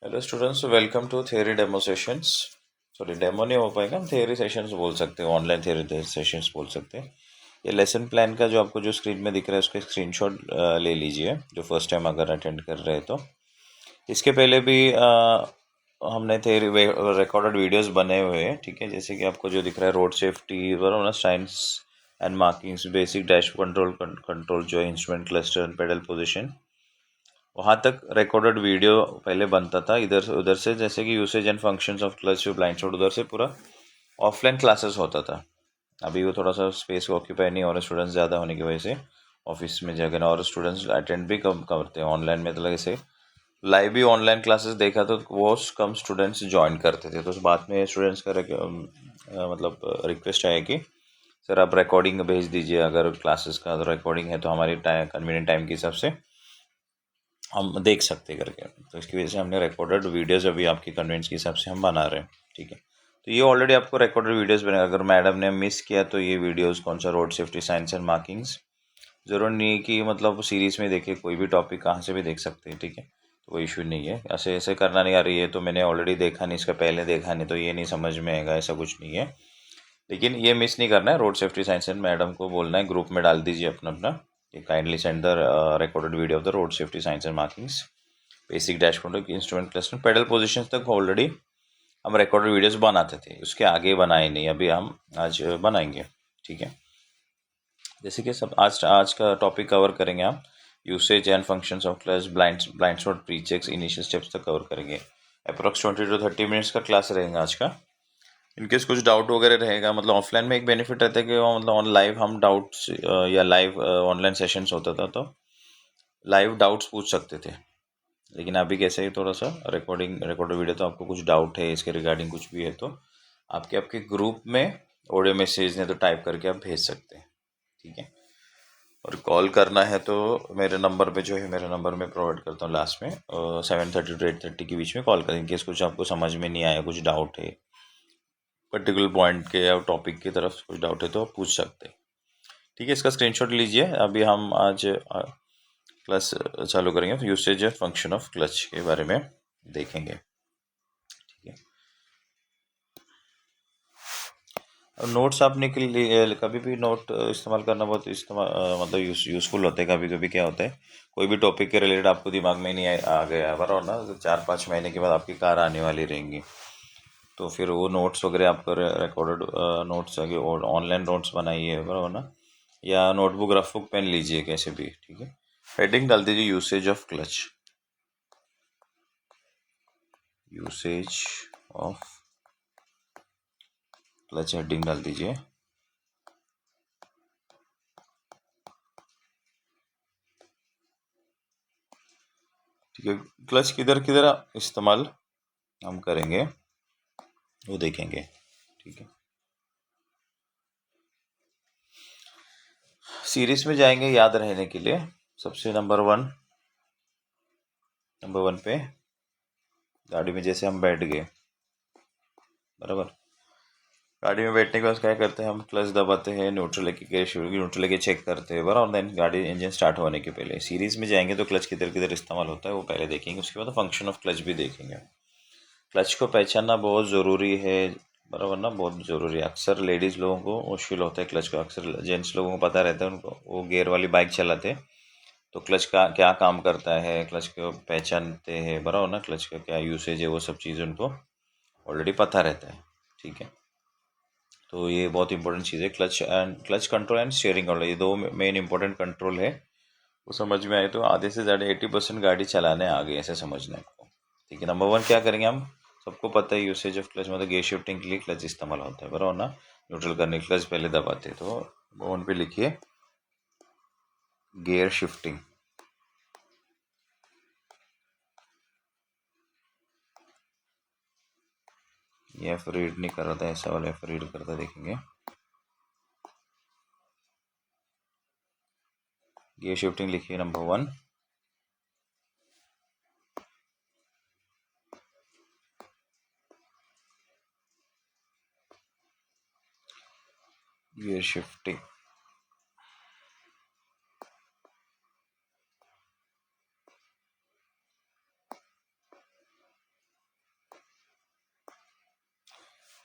Hello students, welcome to theory demo sessions. Sorry, demo नहीं हो पाएगा, हम थियरी सेशंस बोल सकते हैं, ऑनलाइन थियरी सेशंस बोल सकते हैं। ये लेसन प्लान का जो आपको जो स्क्रीन में दिख रहा है उसके स्क्रीनशॉट ले लीजिए, जो फर्स्ट टाइम अगर अटेंड कर रहे हैं तो। इसके पहले भी हमने थियरी रिकॉर्डेड वीडियोस बने हुए हैं, ठीक है। जैसे कि आपको जो दिख रहा है रोड सेफ्टी ना, science and markings, basic dash control control जो है, instrument cluster and pedal position, वहाँ तक रिकॉर्डेड वीडियो पहले बनता था। इधर से उधर से, जैसे कि usage and functions of clutch blind spot, उधर से पूरा ऑफलाइन क्लासेस होता था। अभी वो थोड़ा सा स्पेस ऑक्यूपाई नहीं हो रहा, स्टूडेंट्स ज़्यादा होने की वजह से ऑफिस में जगह, और स्टूडेंट्स अटेंड भी कम करते हैं ऑनलाइन में। तो जैसे लाइव भी ऑनलाइन क्लासेस देखा तो वो कम स्टूडेंट्स ज्वाइन करते थे। तो उस बात में स्टूडेंट्स का मतलब रिक्वेस्ट है कि सर आप रिकॉर्डिंग भेज दीजिए, अगर क्लासेस का रिकॉर्डिंग है तो हमारी कन्वीनियंट टाइम के हिसाब से हम देख सकते करके। तो इसकी वजह से हमने रिकॉर्डेड वीडियोस अभी आपकी कन्वेंस के हिसाब से हम बना रहे हैं, ठीक है। तो ये ऑलरेडी आपको रिकॉर्डेड वीडियोस बनेगा। अगर मैडम ने मिस किया तो ये वीडियोस कौन सा, road safety science and markings, ज़रूर नहीं कि मतलब सीरीज में देखिए, कोई भी टॉपिक कहाँ से भी देख सकते हैं, ठीक है। तो कोई इशू नहीं है, ऐसे ऐसे करना नहीं। आ रही है तो मैंने ऑलरेडी देखा नहीं, इसका पहले देखा नहीं तो ये नहीं समझ में आएगा, ऐसा कुछ नहीं है। लेकिन ये मिस नहीं करना है। Road safety science and madam को बोलना है, ग्रुप में डाल दीजिए अपना अपना, kindly send the recorded video of the road safety science and markings, basic dashboard, instrument cluster, pedal positions तक ऑलरेडी हम रिकॉर्डेड वीडियोस बनाते थे, उसके आगे बनाए नहीं, अभी हम आज बनाएंगे, ठीक है। जैसे कि सब आज आज का टॉपिक कवर करेंगे हम, usage and functions of clutch, blind spot, pre checks, initial steps तक कवर करेंगे। अप्रॉक्स 20 to 30 मिनट्स का क्लास रहेगा आज का। इनकेस कुछ डाउट वगैरह रहेगा, मतलब ऑफलाइन में एक बेनिफिट रहता है कि मतलब ऑन लाइव हम डाउट्स, या लाइव ऑनलाइन सेशंस होता था तो लाइव डाउट्स पूछ सकते थे। लेकिन अभी कैसे है, थोड़ा सा रिकॉर्डेड वीडियो, तो आपको कुछ डाउट है इसके रिगार्डिंग कुछ भी है तो आपके आपके ग्रुप में ऑडियो मैसेज ने तो टाइप करके आप भेज सकते हैं, ठीक है। और कॉल करना है तो मेरे नंबर पे जो है, मेरा नंबर मैं प्रोवाइड करता हूँ लास्ट में, 7:30 to 8:30 के बीच में कॉल करें। इनकेस कुछ आपको समझ में नहीं आया, कुछ डाउट है पर्टिकुलर पॉइंट के या टॉपिक की तरफ कुछ डाउट है तो आप पूछ सकते हैं, ठीक है। इसका स्क्रीनशॉट लीजिए। अभी हम आज क्लास चालू करेंगे, यूसेज फंक्शन ऑफ क्लच के बारे में देखेंगे, ठीक है। और नोट्स आपने के लिए कभी भी नोट इस्तेमाल करना बहुत मतलब यूज़फुल होता है। कभी कभी क्या होता है, कोई भी टॉपिक के रिलेटेड आपको दिमाग में नहीं आ गया, बराबर ना, तो 4-5 महीने के बाद आपकी कार आने वाली रहेंगी, तो फिर वो नोट्स वगैरह आपको रिकॉर्डेड नोट्स आगे और ऑनलाइन नोट्स बनाइए, बराबर ना, या नोटबुक रफ बुक पेन लीजिए, कैसे भी, ठीक है। हेडिंग डाल दीजिए usage of clutch, usage of clutch heading डाल दीजिए, ठीक है। क्लच किधर किधर इस्तेमाल हम करेंगे वो देखेंगे, ठीक है। सीरीज में जाएंगे याद रहने के लिए। सबसे नंबर वन पे गाड़ी में जैसे हम बैठ गए, बराबर, गाड़ी में बैठने के बाद क्या करते हैं, हम क्लच दबाते हैं, न्यूट्रल लेके चेक करते हैं, बराबर। देन गाड़ी इंजन स्टार्ट होने के पहले सीरीज में जाएंगे तो क्लच किधर किधर इस्तेमाल होता है वो पहले देखेंगे, उसके बाद फंक्शन ऑफ क्लच भी देखेंगे। क्लच को पहचानना बहुत ज़रूरी है, बराबर ना, बहुत ज़रूरी है। अक्सर लेडीज़ लोगों को मुश्किल होता है क्लच को, अक्सर जेंट्स लोगों को पता रहता है, उनको वो गियर वाली बाइक चलाते हैं तो क्लच का क्या काम करता है, क्लच को पहचानते हैं, बराबर ना, क्लच का क्या यूसेज है, वो सब चीज़ उनको ऑलरेडी पता रहता है, ठीक है। तो ये बहुत इंपॉर्टेंट चीज़ है। Clutch control and steering control, ये दो मेन इंपॉर्टेंट कंट्रोल है। वो समझ में आए तो आधे से ज़्यादा 80% गाड़ी चलाने आ गई, ऐसे समझना है आपको, ठीक है। नंबर वन क्या करेंगे हम, सबको पता है यूसेज ऑफ क्लच मतलब गियर शिफ्टिंग के लिए क्लच इस्तेमाल होता है, बराबर ना। न्यूट्रल करने के क्लच पहले दबाते हैं, तो वन पे लिखिए गियर शिफ्टिंग, ये एफ रीड नहीं कर रहा था, ऐसा वाला एफ रीड करता देखेंगे। गियर शिफ्टिंग लिखिए नंबर वन। गियर शिफ्टिंग,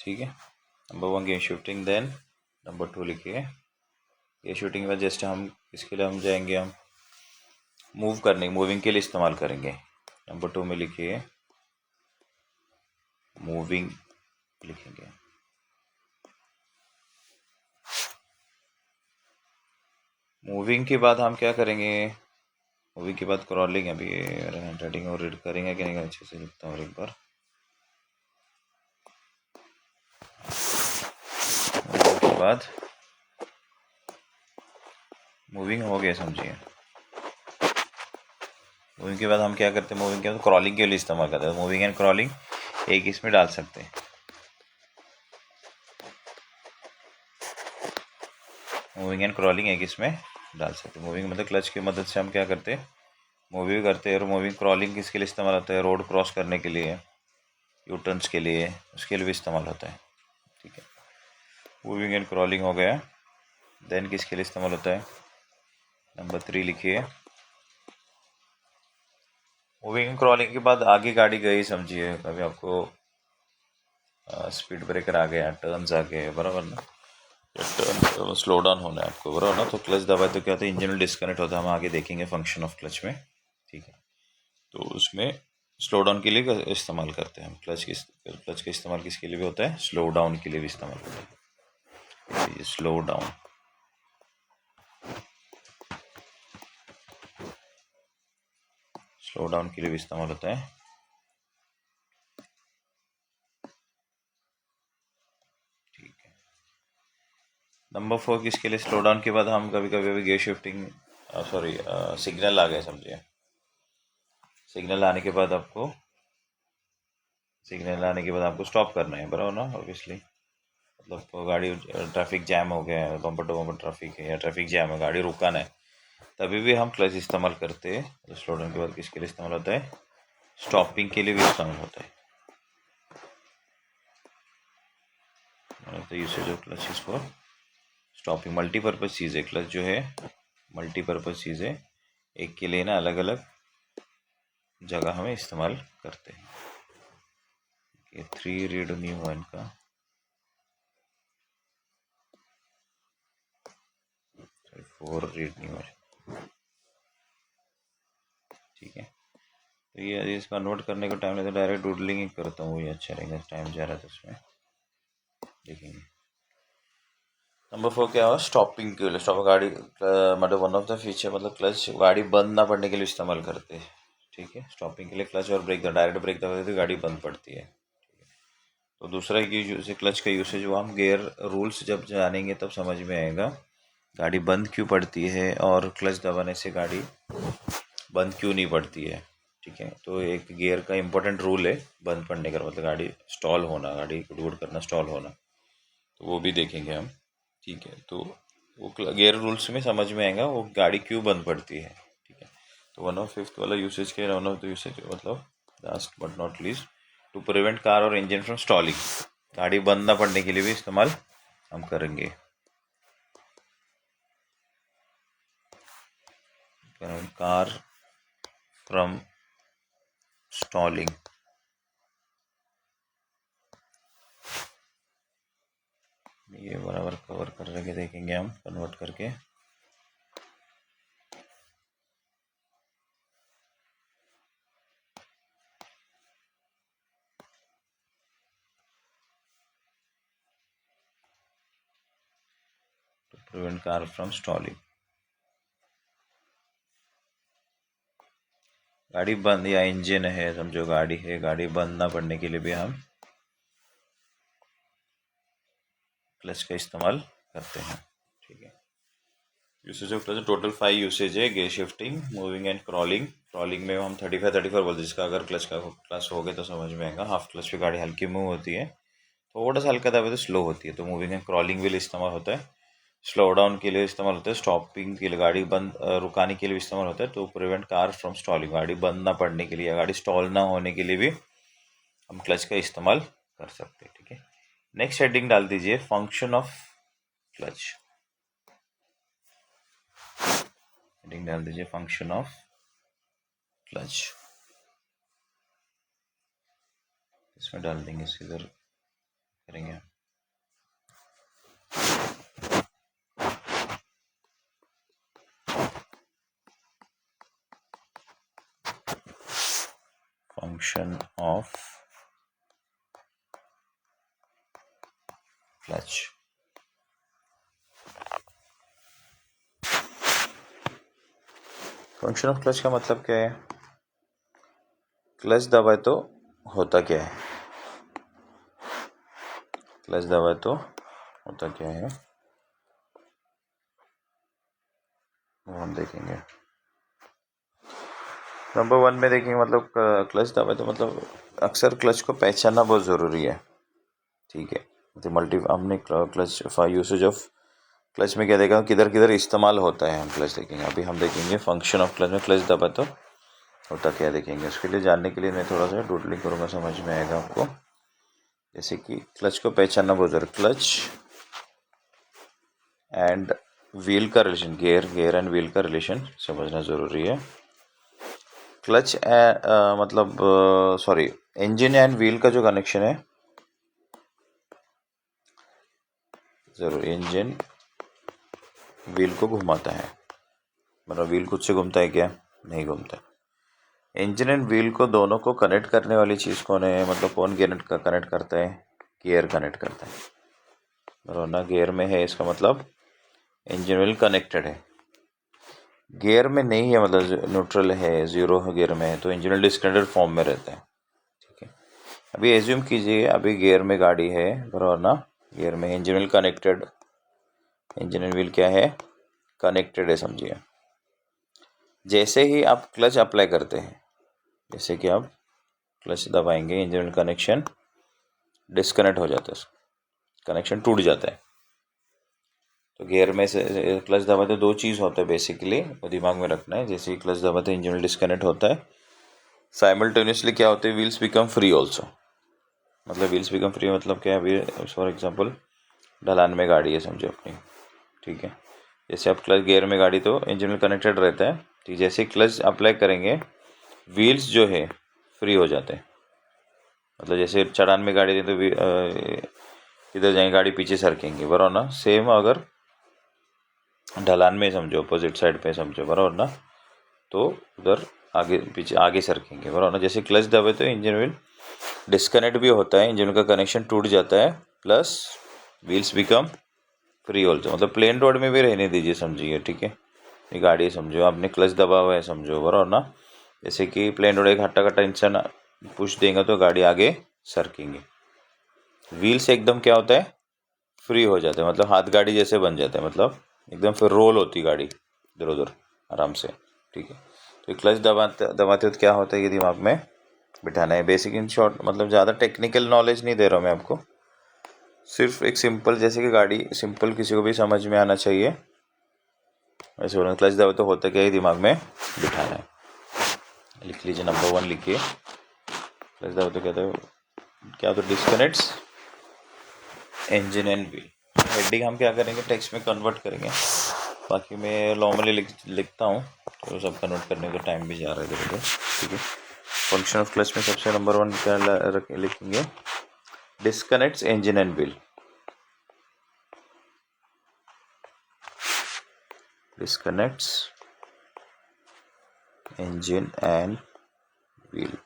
ठीक है। Number 1 gear shifting, then number 2 लिखिए। गेयर शिफ्टिंग में जस्ट हम इसके लिए हम जाएंगे, हम मूव करने मूविंग के लिए इस्तेमाल करेंगे। नंबर 2 में लिखिए मूविंग लिखेंगे। मूविंग के बाद हम क्या करेंगे, मूविंग के बाद क्रॉलिंग। अभी हैंड राइटिंग और रीड करेंगे कि नहीं, अच्छे से लिखता हूँ एक बार। मूविंग के बाद मूविंग हो गया, समझिए। मूविंग के बाद हम क्या करते हैं, मूविंग के बाद क्रॉलिंग के लिए इस्तेमाल करते हैं। मूविंग एंड क्रॉलिंग एक इसमें डाल सकते हैं। मूविंग एंड क्रॉलिंग एक इसमें डाल सकते हैं। मूविंग मतलब क्लच की मदद से हम क्या करते हैं, मूविंग करते हैं। और मूविंग क्रॉलिंग किसके लिए इस्तेमाल होता है, रोड क्रॉस करने के लिए, यू टर्न्स के लिए, उसके लिए भी इस्तेमाल होता है। ठीक है, मूविंग एंड क्रॉलिंग हो गया। देन किसके लिए इस्तेमाल होता है, नंबर 3 लिखिए। मूविंग एंड क्रॉलिंग के बाद आगे गाड़ी गई, समझिए। कभी आपको स्पीड ब्रेकर आ गया, टर्न्स आ गए, बराबर ना, टर्न स्लो डाउन होना है आपको, बराबर ना। तो क्लच दबाए तो क्या होता है, इंजन डिस्कनेक्ट होता है। हम आगे देखेंगे फंक्शन ऑफ क्लच में। ठीक है, तो उसमें स्लो डाउन के लिए इस्तेमाल करते हैं हम क्लच का इस्तेमाल किसके लिए भी होता है, स्लो डाउन के लिए भी इस्तेमाल होता है। स्लो डाउन, स्लो डाउन के लिए भी इस्तेमाल होता है। ठीक है, नंबर 4 किसके लिए, स्लो डाउन के बाद हम कभी कभी अभी गियर शिफ्टिंग, सॉरी, सिग्नल आ गया, समझिए। सिग्नल आने के बाद आपको स्टॉप करना है, बराबर ना, ऑब्वियसली। मतलब तो गाड़ी, ट्रैफिक जैम हो गया है, बम्पर टू बम्पर ट्रैफिक है या ट्रैफिक जैम है, गाड़ी रुकाना है, तभी भी हम क्लच इस्तेमाल करते हैं। तो स्लो डाउन के बाद किसके लिए इस्तेमाल होता है, स्टॉपिंग के लिए भी इस्तेमाल होता है। तो usage of clutch is for stopping. Multipurpose चीज़ है क्लच, जो है मल्टीपर्पज़ चीज़ है। एक के लिए ना अलग अलग जगह हमें इस्तेमाल करते हैं। ये 3 रीड न्यू वन का, 4 रीड न्यू है। ठीक है, तो ये इसका नोट करने का टाइम लगता है, डायरेक्ट डूडलिंग ही करता हूँ, ये अच्छा रहेगा। टाइम जा रहा था उसमें, देखेंगे। नंबर 4 क्या हुआ, स्टॉपिंग के लिए। स्टॉप गाड़ी मतलब वन ऑफ द फीचर, मतलब क्लच गाड़ी बंद ना पड़ने के लिए इस्तेमाल करते हैं। ठीक है, स्टॉपिंग के लिए क्लच और ब्रेक, डायरेक्ट ब्रेक दबाते तो गाड़ी बंद पड़ती है। तो दूसरा एक यूज, क्लच का यूसेज, वो हम गेयर रूल्स जब जानेंगे तब समझ में आएगा, गाड़ी बंद क्यों पड़ती है और क्लच दबाने से गाड़ी बंद क्यों नहीं पड़ती है। ठीक है, तो एक गियर का इंपॉर्टेंट रूल है बंद पड़ने का, मतलब गाड़ी स्टॉल होना, गाड़ी को लोड करना, स्टॉल होना, तो वो भी देखेंगे हम। ठीक है, तो वो गियर रूल्स में समझ में आएगा वो गाड़ी क्यों बंद पड़ती है। ठीक है, तो 1 ऑफ 5th वाला यूसेज के, वन ऑफ द यूसेज मतलब last but not least, to prevent car और इंजन फ्रॉम स्टॉलिंग, गाड़ी बंद ना पड़ने के लिए भी इस्तेमाल हम करेंगे। कार फ्रॉम स्टॉलिंग, ये बराबर कवर कर रहे देखेंगे हम कन्वर्ट करके। To prevent car from stalling, गाड़ी बंद या इंजन है, समझो गाड़ी है, गाड़ी बंद ना पड़ने के लिए भी हम क्लच का इस्तेमाल करते हैं। ठीक है, usage of clutch total 5 usage है, gear shifting, moving and crawling. Crawling में हम 35-34 बोलते हैं, जिसका अगर क्लच हो गए तो समझ में आएगा। हाफ क्लच पे गाड़ी हल्की मूव होती है, थोड़ा सा हल्का दबे तो स्लो होती है। तो मूविंग एंड क्रॉलिंग के लिए इस्तेमाल होता है। स्लो डाउन के लिए इस्तेमाल होता है, स्टॉपिंग के लिए, गाड़ी बंद रुकाने के लिए भी इस्तेमाल होता है। तो प्रिवेंट कार फ्रॉम स्टॉलिंग, गाड़ी बंद ना पड़ने के लिए, गाड़ी स्टॉल ना होने के लिए भी हम क्लच का इस्तेमाल कर सकते हैं। ठीक है, नेक्स्ट हेडिंग डाल दीजिए, फंक्शन ऑफ क्लच। हेडिंग डाल दीजिए फंक्शन ऑफ क्लच, इसमें डाल देंगे इधर करेंगे। Function of clutch. Function of clutch का मतलब क्या है? क्लच दबाए तो होता क्या है? क्लच दबाए तो होता क्या है वो हम देखेंगे। नंबर 1 में देखेंगे, मतलब क्लच दबाए तो मतलब अक्सर क्लच को पहचानना बहुत ज़रूरी है। ठीक है, तो हमने क्लच यूसेज ऑफ क्लच में क्या देखा, किधर किधर इस्तेमाल होता है, हम क्लच देखेंगे। अभी हम देखेंगे फंक्शन ऑफ क्लच में क्लच दबा तो होता क्या देखेंगे। उसके लिए जानने के लिए मैं थोड़ा सा डूडलिंग करूँगा, समझ में आएगा आपको। जैसे कि क्लच को पहचानना बहुत ज़रूरी, क्लच एंड व्हील का रिलेशन, गेयर एंड व्हील का रिलेशन समझना ज़रूरी है। क्लच मतलब सॉरी, इंजन एंड व्हील का जो कनेक्शन है ज़रूर, इंजन व्हील को घुमाता है, मतलब व्हील खुद से घूमता है क्या? नहीं घूमता। इंजन एंड व्हील को दोनों को कनेक्ट करने वाली चीज़ कौन है, मतलब कौन कनेक्ट करता है? गियर कनेक्ट करता है, बराबर ना। गियर में है, इसका मतलब इंजन व्हील कनेक्टेड है। गियर में नहीं है, मतलब न्यूट्रल है, जीरो गियर में है, तो इंजन व्हील डिस्कनेक्टेड फॉर्म में रहता है। ठीक है, अभी एज्यूम कीजिए अभी गियर में गाड़ी है, बराबर ना। गियर में engine wheel connected, engine and wheel क्या है? कनेक्टेड है, समझिए। जैसे ही आप क्लच अप्लाई करते हैं, जैसे कि आप क्लच दबाएंगे, इंजन व्हील कनेक्शन डिस्कनेक्ट हो जाता है, कनेक्शन टूट जाता है। तो गियर में से क्लच दबाते तो दो चीज़ होता है बेसिकली, वो दिमाग में रखना है। जैसे ही क्लच दबाते इंजन व्हील डिस्कनेक्ट होता है, साइमल्टेनियसली क्या होता है, व्हील्स बिकम फ्री ऑल्सो। मतलब व्हील्स बिकम फ्री मतलब क्या है? अभी फॉर एग्जांपल ढलान में गाड़ी है समझो अपनी, ठीक है। जैसे आप क्लच गियर में गाड़ी तो इंजन में कनेक्टेड रहता है, ठीक। जैसे क्लच अप्लाई करेंगे, व्हील्स जो है फ्री हो जाते हैं। मतलब जैसे चढ़ान में गाड़ी है तो किधर जाएंगे, गाड़ी पीछे सरकेंगे, बराबर ना। सेम अगर ढलान में समझो, अपोजिट साइड पे समझो, बराबर ना, तो उधर आगे पीछे आगे सरकेंगे, बराबर ना। जैसे क्लच दबे तो इंजन व्हील डिस्कनेक्ट भी होता है, इंजन का कनेक्शन टूट जाता है, plus wheels become free also. मतलब प्लेन रोड में भी रहने दीजिए, समझिए, ठीक है। ये गाड़ी समझो, आपने क्लच दबा हुआ है समझो, बराबर ना। जैसे कि प्लेन रोड एक हट्टा कट्टा इंसान पुश देंगे तो गाड़ी आगे सरकेंगे। व्हील्स एकदम क्या होता है, फ्री हो जाते हैं, मतलब हाथ गाड़ी जैसे बन जाते हैं, मतलब एकदम फिर रोल होती गाड़ी इधर उधर आराम से, ठीक है। तो क्लच दबाते दबाते तो क्या होता है, ये दिमाग में बिठाना है। बेसिक इन शॉर्ट, मतलब ज़्यादा टेक्निकल नॉलेज नहीं दे रहा हूँ मैं आपको, सिर्फ एक सिंपल, जैसे कि गाड़ी सिंपल किसी को भी समझ में आना चाहिए वैसे बोलना। क्लच दबाते तो होता क्या है, दिमाग में बिठाना है। लिख लीजिए, नंबर 1 लिखिए। क्लच दबाते कहते हो क्या, तो disconnects engine and wheel. Heading हम क्या करेंगे, टेक्स्ट में कन्वर्ट करेंगे। बाकी मैं नॉर्मली लिखता हूँ, तो सब कन्वर्ट करने का टाइम भी जा रहा है इधर उधर, ठीक है। फंक्शन ऑफ क्लच में सबसे नंबर 1 क्या लिखेंगे, disconnects engine and wheel. Disconnects engine and wheel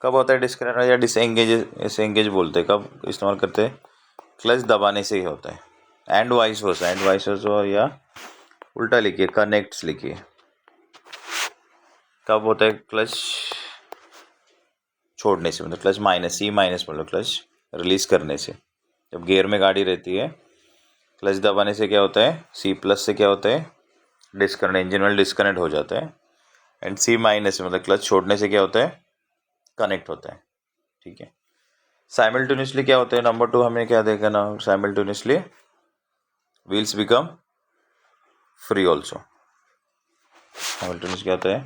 कब होता है डिस्कनेक्ट, या डिसएंगेज, डिसएंगेज बोलते हैं, कब इस्तेमाल करते हैं? क्लच दबाने से ही होता है। And vice versa, and vice versa, या उल्टा लिखिए, कनेक्ट्स लिखिए। कब होता है क्लच छोड़ने से, मतलब क्लच माइनस, सी माइनस मतलब क्लच रिलीज करने से। जब गियर में गाड़ी रहती है, क्लच दबाने से क्या होता है, सी प्लस से क्या होता है, डिस्कनेक्ट, इंजन वाल डिस्कनेक्ट हो जाता है। एंड सी माइनस मतलब क्लच छोड़ने से क्या होता है, कनेक्ट होता है, ठीक है। साइमल्टेनियसली क्या होता है, नंबर 2 हमें क्या देखा ना, simultaneously wheels become free also. Simultaneous क्या होता है,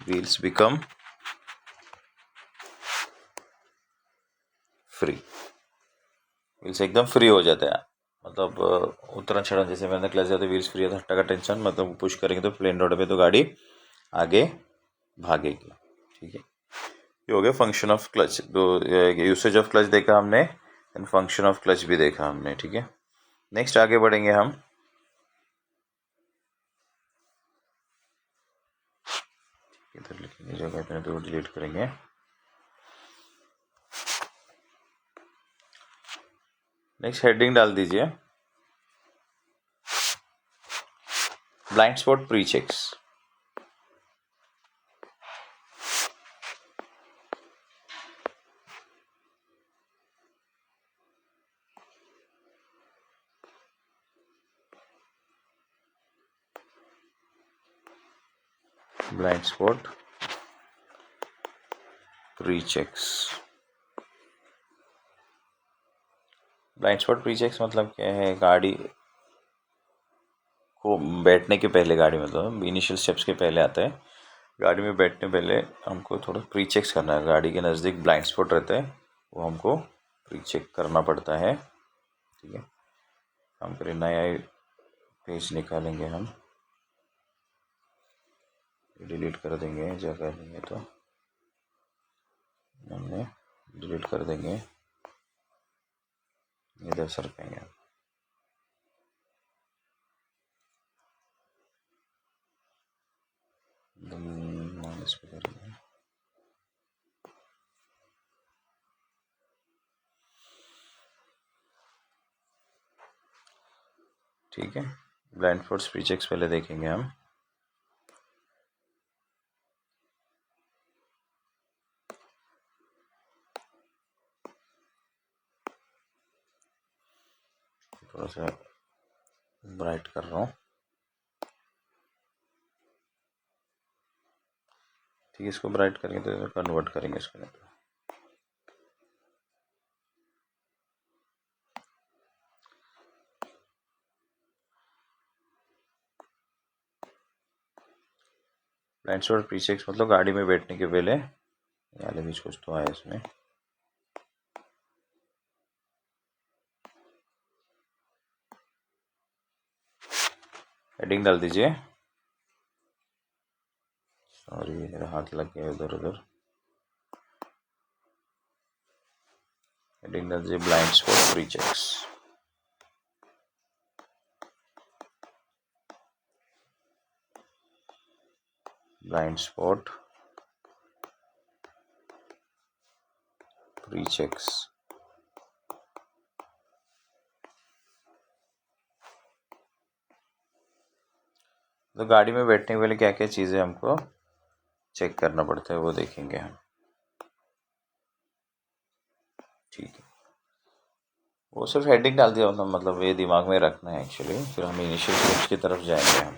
व्हील्स बिकम फ्री, व्हील्स एकदम फ्री हो जाता है। मतलब उतरण चढ़न, जैसे मैंने क्लच जाते व्हील्स फ्री होता है, हट्टा का टेंशन, मतलब पुश करेंगे तो प्लेन रोड पे तो गाड़ी आगे भागेगी, ठीक है। ये हो गया फंक्शन ऑफ क्लच। तो यूसेज ऑफ क्लच देखा हमने एंड फंक्शन ऑफ क्लच भी देखा हमने, ठीक है। नेक्स्ट आगे बढ़ेंगे हम। इधर लिखेंगे जगह पे तो डिलीट करेंगे। नेक्स्ट हेडिंग डाल दीजिए blind spot pre checks. Blind spot pre checks. Blind spot pre checks मतलब क्या है? गाड़ी को बैठने के पहले, गाड़ी मतलब इनिशियल स्टेप्स के पहले आता है। गाड़ी में बैठने पहले हमको थोड़ा प्री चेक्स करना है। गाड़ी के नज़दीक ब्लाइंड स्पॉट रहता है, वो हमको प्री चेक करना पड़ता है, ठीक है। हम फिर नया पेज निकालेंगे, हम डिलीट कर देंगे, जगह नहीं है तो हमने डिलीट कर देंगे। इधर सरकेंगे, माइनस पे करेंगे। ठीक है, ब्लाइंड स्पॉट प्री चेक्स पहले देखेंगे हम। थोड़ा सा ब्राइट कर रहा हूँ, ठीक है। इसको ब्राइट करेंगे तो कन्वर्ट करेंगे इसको। ब्लाइंड स्पॉट प्री चेक्स मतलब गाड़ी में बैठने के पहले, यार बीच कुछ तो आया इसमें। हेडिंग डाल दीजिए, सॉरी मेरा हाथ लग गया इधर उधर। हेडिंग डाल दीजिए blind spot pre checks. Blind spot pre checks. तो गाड़ी में बैठने के पहले क्या क्या चीज़ें हमको चेक करना पड़ता है वो देखेंगे हम, ठीक है। वो सिर्फ हेडिंग डाल दिया मतलब ये दिमाग में रखना है एक्चुअली। फिर हम इनिशियल स्टेप्स की तरफ जाएंगे हम,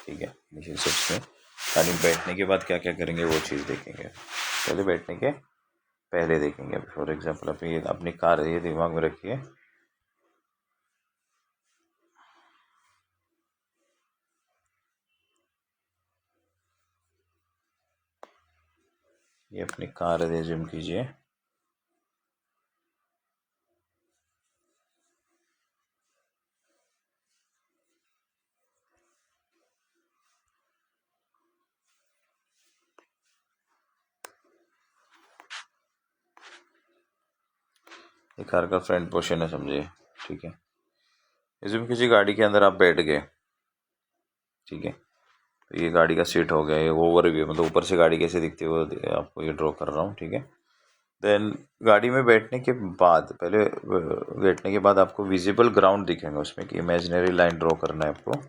ठीक है। इनिशियल स्टेप्स में गाड़ी में बैठने के बाद क्या क्या करेंगे वो चीज़ देखेंगे। पहले बैठने के पहले देखेंगे। फॉर एग्जांपल अपनी कार ये दिमाग में रखिए, ये अपनी कार रिज्यूम कीजिए। ये कार का फ्रंट पोर्शन है, समझिए, ठीक है। रिज्यूम कीजिए गाड़ी के अंदर आप बैठ गए, ठीक है। तो ये गाड़ी का सीट हो गया, ये ओवरव्यू मतलब ऊपर से गाड़ी कैसे दिखती है वो आपको ये ड्रॉ कर रहा हूँ, ठीक है। देन गाड़ी में बैठने के बाद पहले बैठने के बाद आपको विजिबल ग्राउंड दिखेंगे, उसमें कि इमेजिनरी लाइन ड्रॉ करना है आपको।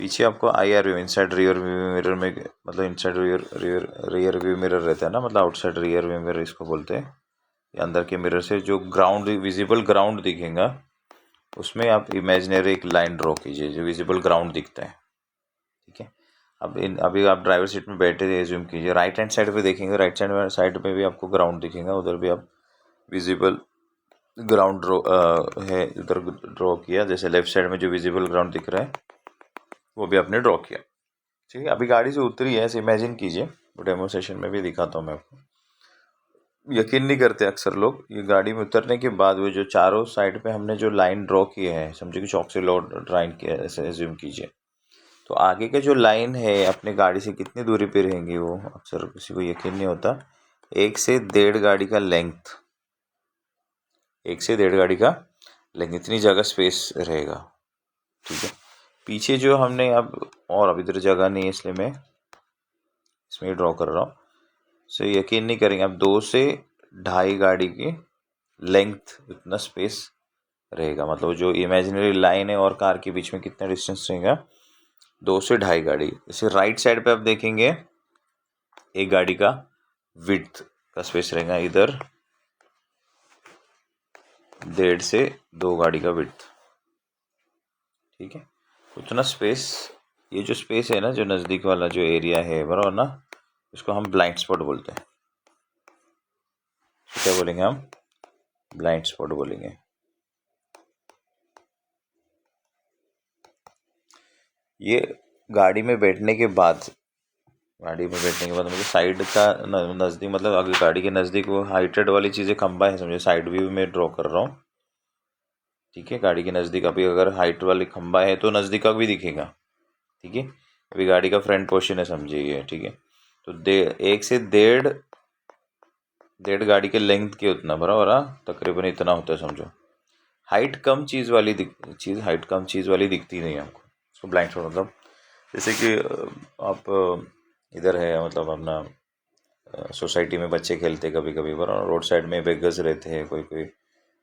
पीछे आपको IR view, inside rear view mirror में, मतलब इनसाइड रियर व्यू मिरर रहता है ना, मतलब आउटसाइड रियर व्यू मिरर इसको बोलते हैं। अंदर के मिरर से जो ग्राउंड विजिबल ग्राउंड दिखेगा उसमें आप इमेजिनरी एक लाइन ड्रॉ कीजिए जो विजिबल ग्राउंड दिखता है, ठीक है। अभी आप ड्राइवर सीट में बैठे एज्यूम कीजिए, राइट हैंड साइड पे देखेंगे, राइट साइड में भी आपको ग्राउंड दिखेगा, उधर भी आप विजिबल ग्राउंड ड्रॉ है उधर ड्रॉ किया। जैसे लेफ्ट साइड में जो विजिबल ग्राउंड दिख रहा है वो भी आपने ड्रॉ किया, ठीक है। अभी गाड़ी से उतरी है, ऐसे इमेजिन कीजिए। डेमो सेशन में भी दिखाता हूँ मैं आपको। यकीन नहीं करते अक्सर लोग, ये गाड़ी में उतरने के बाद वो जो चारों साइड पे हमने जो लाइन ड्रॉ किए हैं, समझो कि चौक से लोड ड्राइंग किया, ऐसे एज्यूम कीजिए। तो आगे के जो लाइन है अपने गाड़ी से कितनी दूरी पे रहेंगी वो अक्सर किसी को यकीन नहीं होता। 1 से 1.5 गाड़ी का लेंथ, 1 से 1.5 गाड़ी का लेंथ, इतनी जगह स्पेस रहेगा। ठीक है, पीछे जो हमने अब इधर जगह नहीं है इसलिए मैं इसमें ड्रॉ कर रहा हूँ। सो यकीन नहीं करेंगे, अब 2 से 2.5 गाड़ी की लेंथ इतना स्पेस रहेगा। मतलब जो इमेजिनरी लाइन है और कार के बीच में कितना डिस्टेंस रहेगा, 2 से 2.5 गाड़ी। जैसे राइट साइड पे आप देखेंगे एक गाड़ी का विड्थ का स्पेस रहेगा, इधर 1.5 से 2 गाड़ी का विड्थ। ठीक है, उतना स्पेस, ये जो स्पेस है ना, जो नज़दीक वाला जो एरिया है बराबर ना, इसको हम ब्लाइंड स्पॉट बोलते हैं। क्या बोलेंगे हम? ब्लाइंड स्पॉट बोलेंगे। ये गाड़ी में बैठने के बाद मतलब साइड का नज़दीक, मतलब अगर गाड़ी के नज़दीक वो हाइटेड वाली चीज़ें खंबा है समझे, साइड व्यू में ड्रॉ कर रहा हूँ। ठीक है, गाड़ी के नज़दीक अभी अगर हाइट वाली खंबा है तो नज़दीक का भी दिखेगा। ठीक है, अभी गाड़ी का फ्रंट पोर्शन है समझिए ये। ठीक है, तो 1 से 1.5 गाड़ी के लेंथ के उतना बराबर, तकरीबन इतना होता है समझो। हाइट कम चीज़ वाली दिखती नहीं है आपको, इसको ब्लाइंड स्पॉट मतलब। जैसे कि आप इधर है, मतलब अपना सोसाइटी में बच्चे खेलते कभी कभी बराबर, रोड साइड में बेगर्स रहते हैं, कोई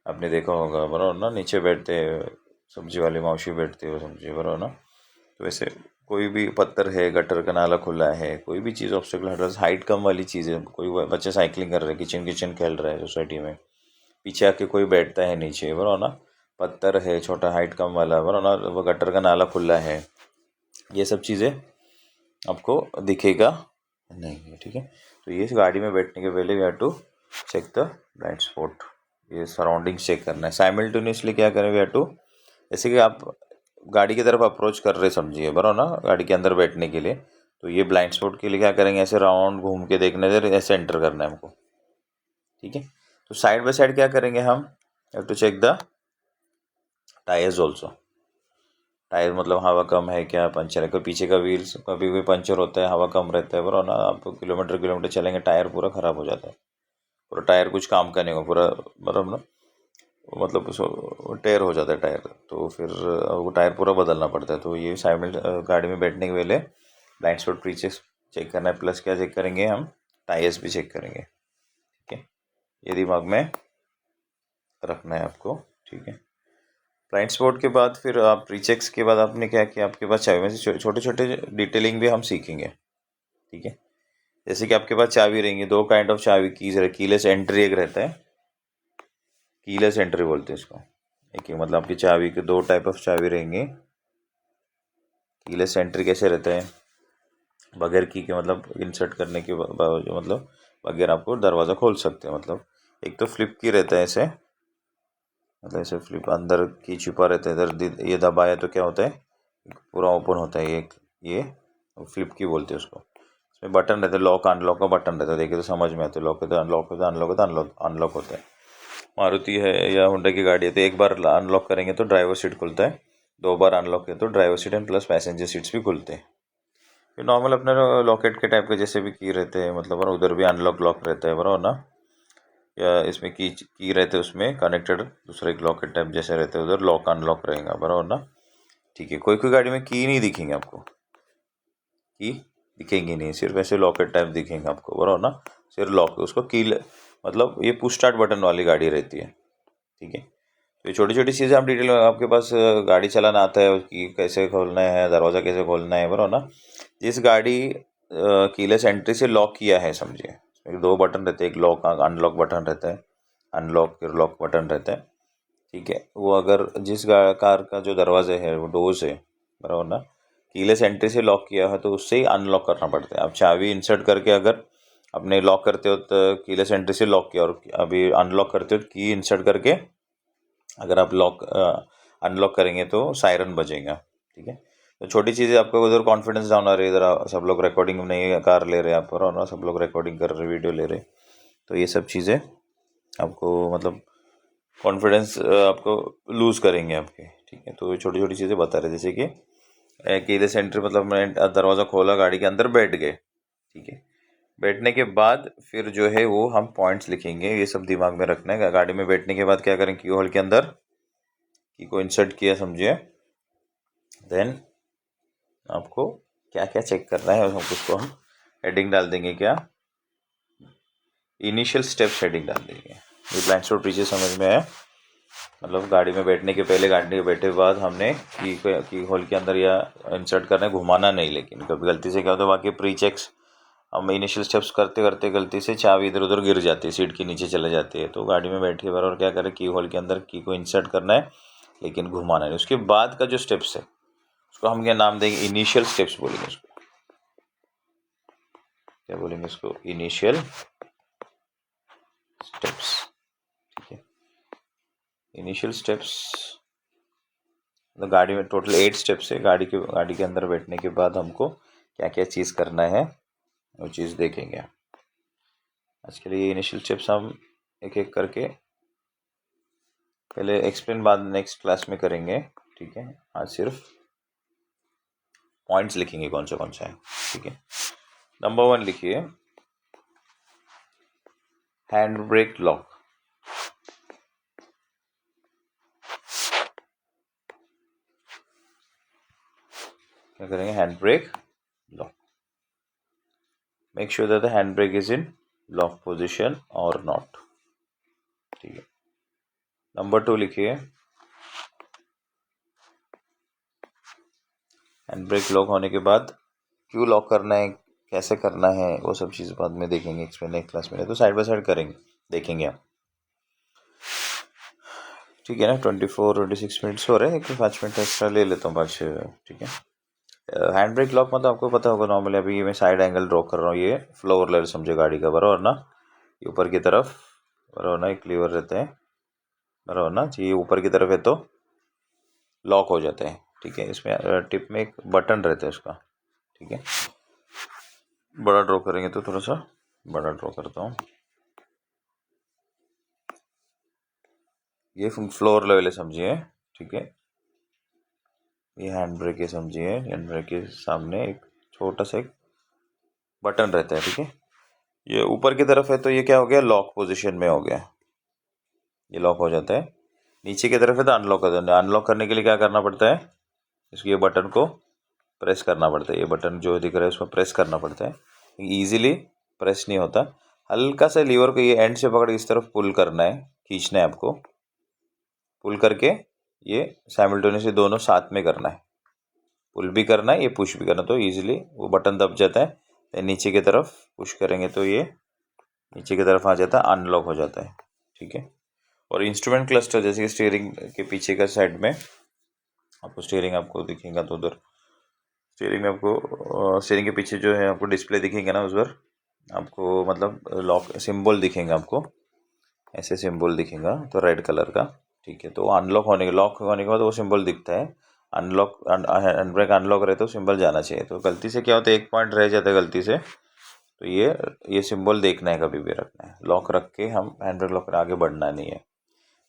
आपने देखा होगा बराबर ना, नीचे बैठते हैं, सब्जी वाली मौसी बैठते हो सब्जी बराबर ना। तो वैसे कोई भी पत्थर है, गटर का नाला खुला है, कोई भी चीज़ ऑब्स्टेकल हट, हाइट कम वाली चीज़ है, कोई बच्चे साइकिलिंग कर रहे हैं, किचन खेल रहे हैं सोसाइटी में, पीछे आके कोई बैठता है नीचे बराबर ना, पत्थर है छोटा हाइट कम वाला बराबर ना, वो गटर का नाला खुला है, ये सब चीज़ें आपको दिखेगा नहीं है। ठीक है, तो ये गाड़ी में बैठने के पहले we have to check the blind spot, ये सराउंडिंग चेक करना है। साइमल्टेनियसली क्या करें, वी हैव टू, जैसे कि आप गाड़ी की तरफ अप्रोच कर रहे समझिए बराबर ना, गाड़ी के अंदर बैठने के लिए, तो ये ब्लाइंड स्पॉट के लिए क्या करेंगे, ऐसे राउंड घूम के देखने से ऐसे एंटर करना है हमको। ठीक है, तो साइड बाय साइड क्या करेंगे हम, have to check the tyres also. Tyre मतलब हवा कम है क्या, पंचर है, कोई पीछे का व्हील्स कभी भी पंचर होता है, हवा कम रहता है बराबर ना, आप किलोमीटर चलेंगे टायर पूरा ख़राब हो जाता है, पूरा टायर कुछ काम का नहीं होगा पूरा बराबर ना, मतलब उसको टेयर हो जाता है टायर, तो फिर वो टायर पूरा बदलना पड़ता है। तो ये साइड गाड़ी में बैठने के पहले ब्लाइंड स्पॉट प्री चेक करना है, प्लस क्या चेक करेंगे हम, टायर्स भी चेक करेंगे। ठीक है, ये दिमाग में रखना है आपको। ठीक है, ब्लाइंड स्पॉट के बाद फिर आप रीचेक्स के बाद आपने क्या किया, आपके पास चाबी में से छोटे छोटे डिटेलिंग भी हम सीखेंगे। ठीक है, जैसे कि आपके पास चाबी रहेंगी, 2 काइंड ऑफ चाबी कीज रहे, कीलेस एंट्री एक रहता है, कीलेस एंट्री बोलते हैं इसको। एक मतलब आपकी चाबी के 2 टाइप ऑफ चाबी रहेंगे। कीलेस एंट्री कैसे रहता है, बगैर की के मतलब इंसर्ट करने के मतलब बगैर आपको दरवाज़ा खोल सकते हैं। मतलब एक तो फ्लिप की रहता है ऐसे, मतलब ऐसे फ्लिप अंदर की छुपा रहता है, इधर ये दबाया तो क्या होता है, पूरा ओपन होता है, ये फ्लिप की बोलते हैं उसको। इसमें बटन रहता है, लॉक अनलॉक का बटन रहता है, देखिए तो समझ में आता है, लॉक है तो अनलॉक होता है, अनलॉक होता है, अनलॉक होता है। मारुति है या होंडा की गाड़ी है तो एक बार अनलॉक करेंगे तो ड्राइवर सीट खुलता है, 2 बार अनलॉक किया तो driver seat and plus passenger seats भी खुलते हैं। फिर नॉर्मल अपने लॉकेट के टाइप के जैसे भी की रहते हैं, मतलब और उधर भी अनलॉक लॉक रहता है बराबर ना, या इसमें की रहते हैं उसमें कनेक्टेड, दूसरे एक लॉकेट टाइप जैसे रहते हैं, उधर लॉक अनलॉक रहेगा बराबर ना। ठीक है, कोई गाड़ी में की नहीं दिखेंगे आपको, की दिखेंगी नहीं, सिर्फ ऐसे लॉकेट टाइप दिखेंगे आपको बराबर ना, सिर्फ लॉक, उसको की मतलब ये पुश स्टार्ट बटन वाली गाड़ी रहती है। ठीक है, तो ये छोटी छोटी चीज़ें आप डिटेल में, आपके पास गाड़ी चलाना आता है कि कैसे खोलना है, दरवाज़ा कैसे खोलना है बराबर ना। जिस गाड़ी कीलेस एंट्री से लॉक किया है समझिए, इसमें 2 बटन रहते हैं, एक लॉक अनलॉक बटन रहता है, अनलॉक फिर लॉक बटन रहता है। ठीक है, वो अगर जिस कार का जो दरवाजे है वो डोर्स है बराबर ना, कीलेस एंट्री से लॉक किया है तो उससे ही अनलॉक करना पड़ता है। आप चाबी इंसर्ट करके अगर अपने लॉक करते हो तो कीलेस एंट्री से लॉक किया, और अभी अनलॉक करते हो तो की इंसर्ट करके अगर आप अनलॉक करेंगे तो सायरन बजेगा। ठीक है, तो छोटी चीज़ें आपको उधर कॉन्फिडेंस डाउन आ रही है, इधर सब लोग रिकॉर्डिंग नहीं कार ले रहे हैं आप और ना, सब लोग रिकॉर्डिंग कर रहे, वीडियो ले रहे, तो ये सब चीज़ें आपको मतलब कॉन्फिडेंस आपको लूज़ करेंगे आपके। ठीक है, तो छोटी छोटी चीज़ें बता रहे, जैसे कि कीलेस एंट्री मतलब मैं दरवाज़ा खोला, गाड़ी के अंदर बैठ गए। ठीक है, बैठने के बाद फिर जो है वो हम पॉइंट्स लिखेंगे, ये सब दिमाग में रखना है। गाड़ी में बैठने के बाद क्या करें, की होल के अंदर की को इंसर्ट किया समझिए, देन आपको क्या क्या चेक करना है उसको हम हेडिंग डाल देंगे, क्या इनिशियल स्टेप्स हेडिंग डाल देंगे। ये ब्लाइंड स्पॉट पीछे समझ में है, मतलब गाड़ी में बैठने के पहले, गाड़ी में बैठे के बाद हमने की होल के अंदर या इंसर्ट करना है, घुमाना नहीं। लेकिन कभी गलती से क्या होता है, बाकी प्री चेक्स हम इनिशियल स्टेप्स करते करते गलती से चाबी इधर उधर गिर जाती है, सीट के नीचे चले जाती है। तो गाड़ी में बैठे बार और क्या करें, की होल के अंदर की को इंसर्ट करना है लेकिन घुमाना नहीं। उसके बाद का जो स्टेप्स है उसको हम क्या नाम देंगे, इनिशियल स्टेप्स बोलेंगे उसको। क्या बोलेंगे इसको, इनिशियल स्टेप्स। ठीक है, इनिशियल स्टेप्स तो गाड़ी में टोटल 8 स्टेप्स है। गाड़ी के अंदर बैठने के बाद हमको क्या क्या चीज़ करना है वो चीज़ देखेंगे। आज के लिए इनिशियल स्टेप्स हम एक एक करके पहले एक्सप्लेन, बाद नेक्स्ट क्लास में करेंगे। ठीक है, आज सिर्फ पॉइंट्स लिखेंगे कौन सा है। ठीक है, नंबर 1 लिखिए, हैंड ब्रेक लॉक। क्या करेंगे, hand brake lock. Make sure that the hand brake is in lock position और नॉट। ठीक है, नंबर 2 लिखिए, हैंड ब्रेक लॉक होने के बाद क्यों लॉक करना है, कैसे करना है, वो सब चीज़ बाद में देखेंगे, एक्सप्लेन नेक्स्ट क्लास में। तो साइड बाय साइड करेंगे, देखेंगे आप। ठीक है ना, 24-26 मिनट्स हो रहे हैं, 5 मिनट एक्स्ट्रा ले लेता हूँ 5। ठीक है, हैंड ब्रेक लॉक मतलब आपको पता होगा, नॉर्मली अभी ये मैं साइड एंगल ड्रॉ कर रहा हूँ, ये फ्लोर लेवल समझे गाड़ी का, बराबर ना। ये ऊपर की तरफ बराबर ना, एक लीवर रहते हैं बराबर ना, ये ऊपर की तरफ है तो लॉक हो जाते हैं। ठीक है, इसमें टिप में एक बटन रहता है उसका। ठीक है, बड़ा ड्रॉ करेंगे तो थोड़ा सा बड़ा ड्रॉ करता हूँ। ये फ्लोर लेवल है समझिए। ठीक है, ये हैंड ब्रेक है समझिए, हैंड ब्रेक के सामने एक छोटा सा एक बटन रहता है। ठीक है, ये ऊपर की तरफ है तो ये क्या हो गया, लॉक पोजीशन में हो गया, ये लॉक हो जाता है। नीचे की तरफ है तो अनलॉक कर देना। अनलॉक करने के लिए क्या करना पड़ता है, इसके ये बटन को प्रेस करना पड़ता है। ये बटन जो दिख रहा है उसमें प्रेस करना पड़ता है, ईजिली प्रेस नहीं होता। हल्का सा लीवर को ये एंड से पकड़ इस तरफ पुल करना है, खींचना है आपको, पुल करके ये साइमल्टेनियसली दोनों साथ में करना है, पुल भी करना है, ये पुश भी करना है, तो ईजिली वो बटन दब जाता है। नीचे की तरफ पुश करेंगे तो ये नीचे की तरफ आ जाता है, अनलॉक हो जाता है। ठीक है, और इंस्ट्रूमेंट क्लस्टर जैसे कि स्टीयरिंग के पीछे का साइड में आपको स्टीयरिंग आपको दिखेगा, तो उधर स्टीयरिंग में आपको स्टीयरिंग के पीछे जो है आपको डिस्प्ले दिखेंगे ना, उस पर आपको मतलब लॉक सिंबल दिखेंगे, आपको ऐसे सिंबल दिखेगा तो रेड कलर का। ठीक है, तो अनलॉक होने के लॉक होने के बाद वो सिंबल दिखता है, अनलॉक हैंड ब्रेक अनलॉक रहे तो सिंबल जाना चाहिए। तो गलती से क्या होता है, एक पॉइंट रह जाता है गलती से, तो ये सिंबल देखना है, कभी भी रखना है। लॉक रख के हम हैंड ब्रेक लॉक आगे बढ़ना नहीं है।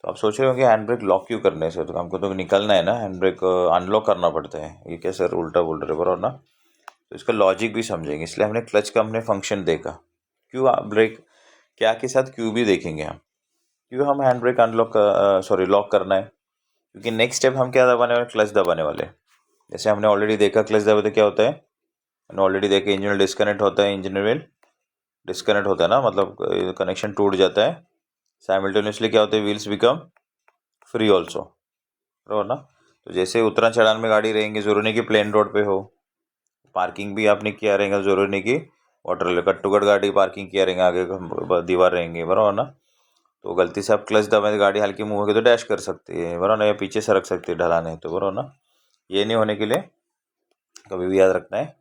तो आप सोच रहे हो कि हैंड ब्रेक लॉक क्यों करने से, तो हमको तो निकलना है ना, हैंड ब्रेक अनलॉक करना पड़ता है। ये क्या सर उल्टा बोल रहे बराबर ना, तो इसका लॉजिक भी समझेंगे, इसलिए हमने क्लच का हमने फंक्शन देखा। क्यों ब्रेक क्या के साथ क्यों भी देखेंगे हम, क्यों हम hand brake unlock sorry lock करना है, क्योंकि नेक्स्ट स्टेप हम क्या दबाने वाले, क्लच दबाने वाले। जैसे हमने ऑलरेडी देखा क्लच दबाते तो क्या होता है, हमने ऑलरेडी देखा इंजन डिस्कनेक्ट होता है, इंजन व्हील डिस्कनेक्ट होता है ना, मतलब कनेक्शन टूट जाता है। साइमल्टेनियसली क्या होता है, व्हील्स बिकम फ्री ऑल्सो, बराबर ना। तो जैसे उतरा चढ़ान में गाड़ी रहेंगी, जरूरी नहीं कि प्लेन रोड पे हो, पार्किंग भी आपने किया रहेगा, जरूरी नहीं कि वाटर कट टू कट गाड़ी पार्किंग किया रहेंगे, आगे दीवार रहेंगे, बराबर ना। तो गलती से आप क्लच दबाए गाड़ी हल्की मूव होगी तो डैश कर सकती है, बराबर ना, या पीछे सरक सकती है ढलान है तो, बराबर ना। ये नहीं होने के लिए कभी भी याद रखना है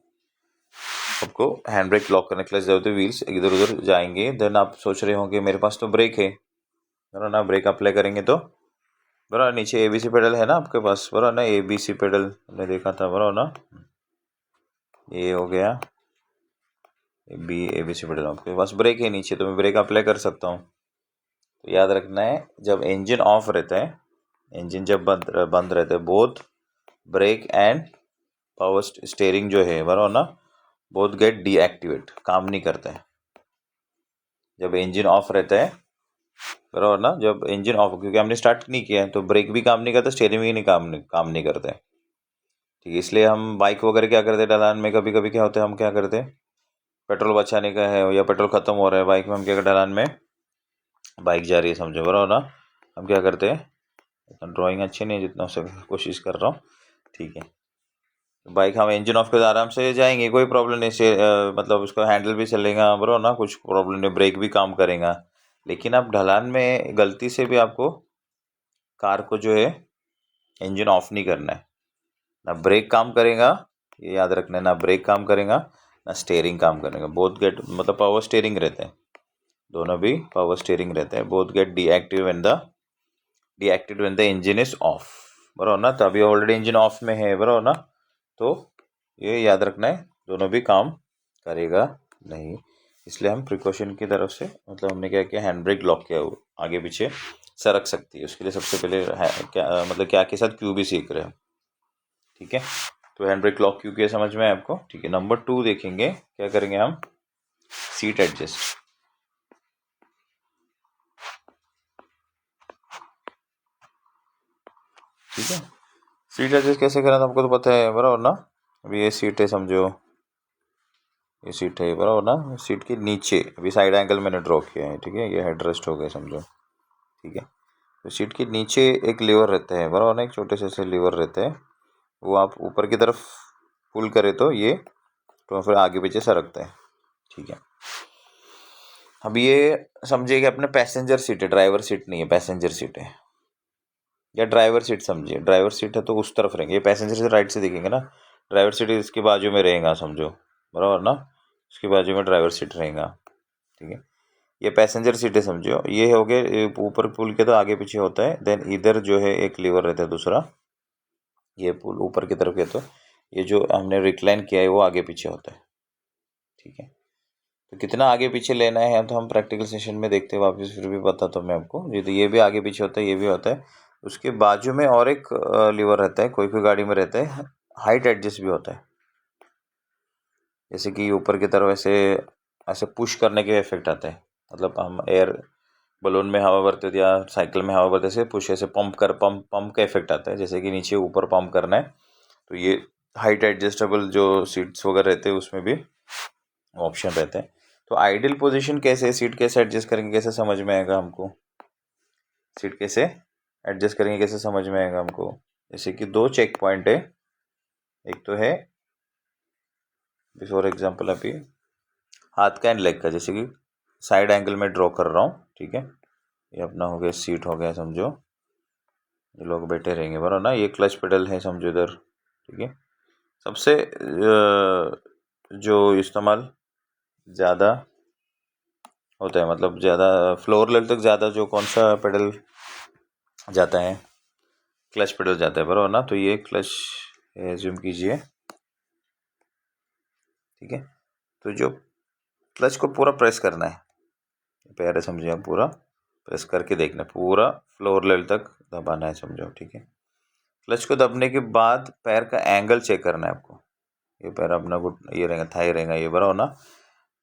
आपको, हैंड ब्रेक लॉक करने क्लच दबाते व्हील्स इधर उधर जाएंगे। देन आप सोच रहे होंगे मेरे पास तो ब्रेक है, बराबर ना, ब्रेक अप्लाई करेंगे तो बराबर नीचे ABC पेडल है ना आपके पास, बराबर ना, ABC पेडल हमने देखा था, बराबर ना। ये हो गया ABC पेडल, आपके पास ब्रेक है नीचे तो मैं ब्रेक अप्लाई कर सकता हूँ। तो याद रखना है, जब इंजन ऑफ रहता है, इंजन जब बंद रहता है, both brake and power steering जो है बराबर ना, बोथ गेट डीएक्टिवेट, काम नहीं करता है। जब इंजन ऑफ रहता है बराबर ना, जब इंजन ऑफ, क्योंकि हमने स्टार्ट नहीं किया है तो ब्रेक भी काम नहीं करता, स्टीयरिंग भी नहीं काम नहीं करता है। ठीक है, इसलिए हम बाइक वगैरह क्या करते हैं ढलान में, कभी कभी क्या होता है हम क्या करते हैं, पेट्रोल बचाने का है या पेट्रोल खत्म हो रहा है बाइक में, हम क्या करते हैं ढलान में, बाइक जा रही है समझो बराबर ना, हम क्या करते हैं, ड्राइंग अच्छी नहीं है जितना हो सके कोशिश कर रहा हूँ। ठीक है, बाइक हम इंजन ऑफ कर आराम से जाएंगे, कोई प्रॉब्लम नहीं से मतलब उसका हैंडल भी चलेगा बराबर ना, कुछ प्रॉब्लम नहीं, ब्रेक भी काम करेगा। लेकिन अब ढलान में गलती से भी आपको कार को जो है इंजन ऑफ नहीं करना है, ना ब्रेक काम करेगा, ये याद रखना है, ना ब्रेक काम करेगा ना स्टेयरिंग काम करेगा, बोथ गेट मतलब पावर स्टेयरिंग रहते हैं, दोनों भी पावर स्टेयरिंग रहते हैं, both get deactive when the engine is of बराबर ना, तो अभी ऑलरेडी इंजन ऑफ में है बराबर ना, तो ये याद रखना है दोनों भी काम करेगा नहीं। इसलिए हम प्रिकॉशन की तरफ से मतलब हमने क्या किया, हैंड ब्रेक लॉक किया, आगे पीछे सरक सकती है, उसके लिए सबसे पहले क्या मतलब क्या के साथ क्यू भी सीख रहे हैं। ठीक है, तो हैंड ब्रेक लॉक क्यू किया समझ में है आपको। ठीक है, नंबर 2 देखेंगे, क्या करेंगे हम, सीट एडजस्ट। ठीक है, सीट एडजस्ट कैसे करना था आपको तो पता है बराबर ना। अभी ये सीट है समझो, ये सीट है बराबर ना, सीट के नीचे अभी साइड एंगल मैंने ड्रॉ किया है। ठीक है, ये हेड रेस्ट हो गया समझो। ठीक है, तो सीट के नीचे एक लीवर रहता है बराबर ना, एक छोटे से लीवर रहता है, वो आप ऊपर की तरफ पुल करे तो ये तो फिर आगे पीछे सरकता है। ठीक है, अब ये समझिए कि अपने पैसेंजर सीट है, ड्राइवर सीट नहीं है, पैसेंजर सीट है, या ड्राइवर सीट समझिए, ड्राइवर सीट है तो उस तरफ रहेंगे, ये पैसेंजर से राइट से देखेंगे ना, ड्राइवर सीट इसके बाजू में रहेगा समझो बराबर ना, उसके बाजू में ड्राइवर सीट रहेगा। ठीक है, ये पैसेंजर सीट है समझो, ये हो गए ऊपर पुल के तो आगे पीछे होता है, देन इधर जो है एक लीवर रहता है दूसरा, ये पुल ऊपर की तरफ के, तो ये जो हमने रिक्लाइन किया है वो आगे पीछे होता है। ठीक है, तो कितना आगे पीछे लेना है तो हम प्रैक्टिकल सेशन में देखते हैं वापस, फिर भी बताता हूँ मैं आपको। ये भी आगे पीछे होता है, ये भी होता है, उसके बाजू में और एक लीवर रहता है, कोई कोई गाड़ी में रहता है, हाइट एडजस्ट भी होता है, जैसे कि ऊपर की तरफ ऐसे ऐसे पुश करने के इफेक्ट आता है, मतलब हम एयर बलून में हवा भरते या साइकिल में हवा भरते ऐसे पुश, ऐसे पंप का इफेक्ट आता है, जैसे कि नीचे ऊपर पंप करना है, तो ये हाइट एडजस्टेबल जो सीट्स वगैरह रहते हैं उसमें भी ऑप्शन रहते हैं। तो आइडियल पोजीशन कैसे, सीट कैसे एडजस्ट करेंगे कैसे समझ में आएगा हमको, सीट कैसे एडजस्ट करेंगे कैसे समझ में आएगा हमको, जैसे कि 2 चेक पॉइंट है, एक तो है फॉर एग्जांपल अभी हाथ का एंड लेग का, जैसे कि साइड एंगल में ड्रॉ कर रहा हूँ। ठीक है, ये अपना हो गया सीट हो गया समझो, ये लोग बैठे रहेंगे बराबर ना, ये क्लच पेडल है समझो इधर। ठीक है, सबसे जो इस्तेमाल ज़्यादा होता है, मतलब ज़्यादा फ्लोर लेवल तक ज़्यादा जो कौन सा पेडल जाता है, क्लच पेडल जाता है बराबर ना, तो ये क्लच जूम कीजिए। ठीक है, तो जो क्लच को पूरा प्रेस करना है, पैर समझिए आप, पूरा प्रेस करके देखना, पूरा फ्लोर लेवल तक दबाना है समझो। ठीक है, क्लच को दबने के बाद पैर का एंगल चेक करना है आपको, ये पैर अपना ये रहेगा, थाई रहेगा ये बराबर ना,